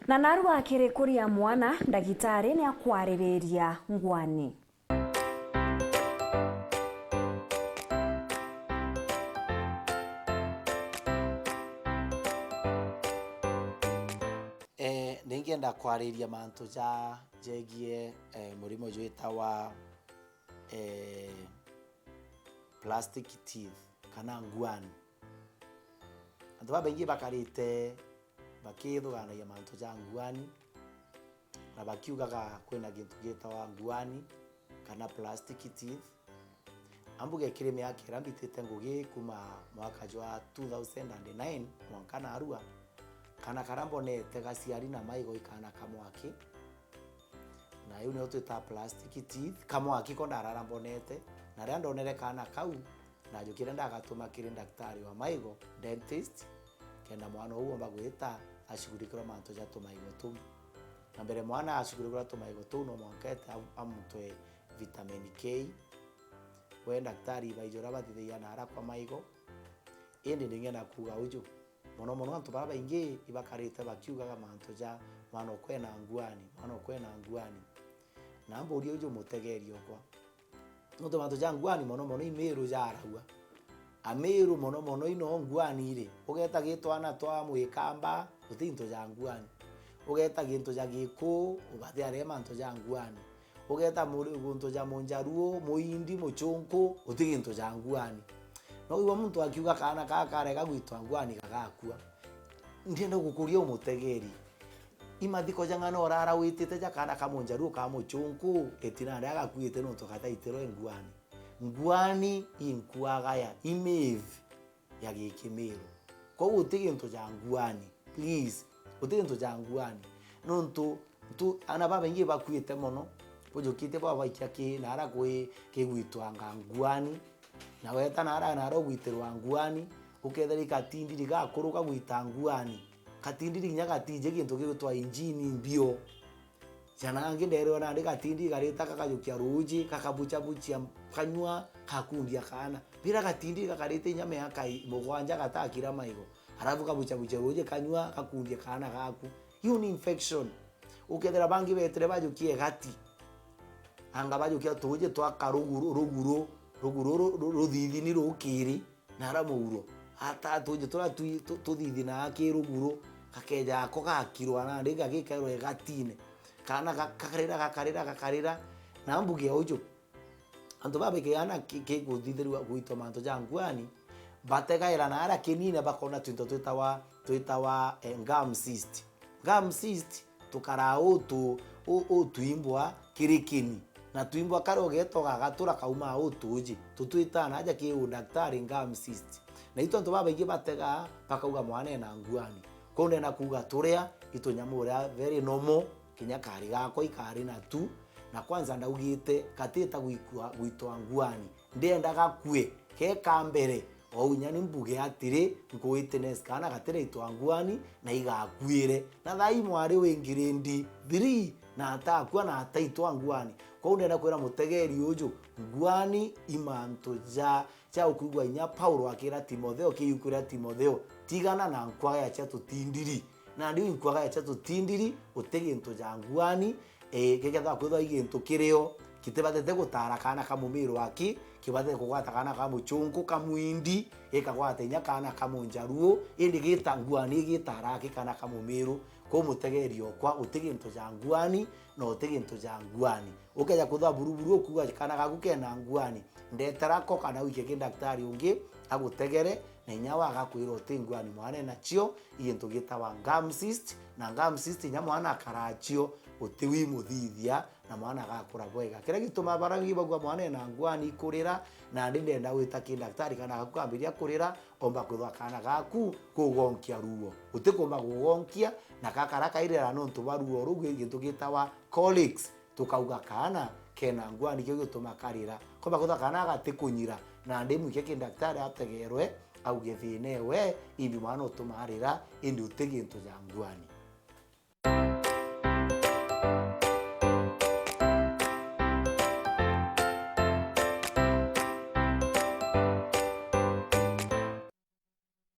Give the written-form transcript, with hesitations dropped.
Na narua akirikuria mwana ndagitari ni akwariria ngwani. Ningienda kwariria mantu jegie murimo jwita wa plastic teeth kana ngwani. Andu baingi bakarite bakithuganagia mantu ja ngwani na bakiugaga kwina gintu gitawa ngwani kana plastic teeth. Ambuge kirime yake rambitite ngugi kuma mwaka jwa 2009 mwanka na arua kana karambonete gaciari na maigo ikana kamwaki na yu ni twita plastic teeth kamwaki ko ndararambonete na ria ndonere kana kau na njukire ndagatuma kiri daktari wa maigo dentist kenda mwana uwo mbagwita ashugurikira mantu ja tumaigo tu na mbere mwana ashugurikira tumaigo tu no mwankete amutwe vitamin K we daktari baijora bathithia na ara kwa maigo indi ndingena kuga uju mono antu baba ingi ibakarite bakiugaga mantu ja mwana kwena ngwani na mburi uju mutegerio kwa no mantu ja ngwani mono imeru ja aragua ameru mono ino ngwani ire ugeta gitwana twa mwikamba utinto ja ngwani ugeta gintu ja giku ubathi are mantu ja ngwani ugeta muri guntu ja monjaruo muindi muchunku utigintu ja ngwani no iwa muntu akiuga kana karega gwitwa ngwani gagakua ndienda gukuria umutegeri imathiko jangana orara witite jakana kamonjaruo ka muchunku etina ndaga kuite no tokata itero ngwani inkuaga ya imave ya gikimero ko utigintu ja ngwani please utigintu ja ngwani nonto tu ana baba ingi bakuite mono pojokite baba ikyake nara kwe kegwitwa ngwani na weta nara naro gwiterwa ngwani uketheri katindi rigakuruka gwita ngwani katindi rinya gatije gintu gitwa injini mbio jana ngindero na katindi gareta kakajukia ruji kakabucha kanywa kakundia kana bira katindi kakarete nyame yakai mugwanja gatakira maigo arabu kabucha ruji kanywa kakundia kana gaku hiyo ni infection ukethera bangi betere bajukie gati anga bajukia tuje twakaruguru ruthithi ni rukiri na ramuro hata tuje tura tuthithi na akiruguru kakeja ko gakirwa na ndiga gikairwo gatine kana gakarira na mbuge uju antu babeke ana kiguthithirwa gwito mantu ja ngwani bategaira na ara kinina bakona twinto twitawa gum cyst tukara tuimbwa kirikini na tuimbwa karogeto gagatura kauma utuji tutwita na aja ki daktari gum cyst na ito antu baba ingi batega bakauga mwana na ngwani konde na kuga turia itonyamura very normal kinya kari gako ikari na tu na kwanza ndaugite katita gwitwa ngwani ndenda gakue ke kambere o unyani mbuge atire ngwitness kana gatire itwa ngwani na igakuire na thai mwari wingirindi 3 na atakwa na ataitwa ngwani ko ndenda kwira mutegeri uju ngwani imanto ja ukugwa inya Paulo akira Timotheo kiyukura Timotheo tigana na nkwaga ya chatu tindiri na ndi nkwaga ya chatu tindiri uteginto ja ngwani geketha kwithwa igintu kirio kitibatete gutara kana kamumiro aki kibatete kugwata kana kamuchungu kamuindi ikagwata inya kana kamunjaruo indi gita ngwani gitara aki kana kamumiro ko mutegerio kwa utiginto ja ngwani no utiginto ja ngwani ukeja kuthwa buruburu okuga kana gagukena ngwani ndetera ko kana wike kindaktari ungi agutegere na nyawa agakwira utingwani mwana na chio igintu gitawa gum cyst na gum cyst nya mwana akarachio utiwi muthithia na mwana agakura bwega kira gituma barangi bagwa mwana na ngwani kurira na ndenda wita kindaktari kana gakwambiria kurira omba kuthwa kana gaku kugonkia ruo utikumba kugonkia na kakara kairira no ntubaruo rugo igintu gitawa colics tukauga kana kena ngwani kyo gituma karira komba kuthwa kana gatikunyira na ndimu kike daktari ategerwe au gethine we ibi mwana utumarira indi utigintu ja ngwani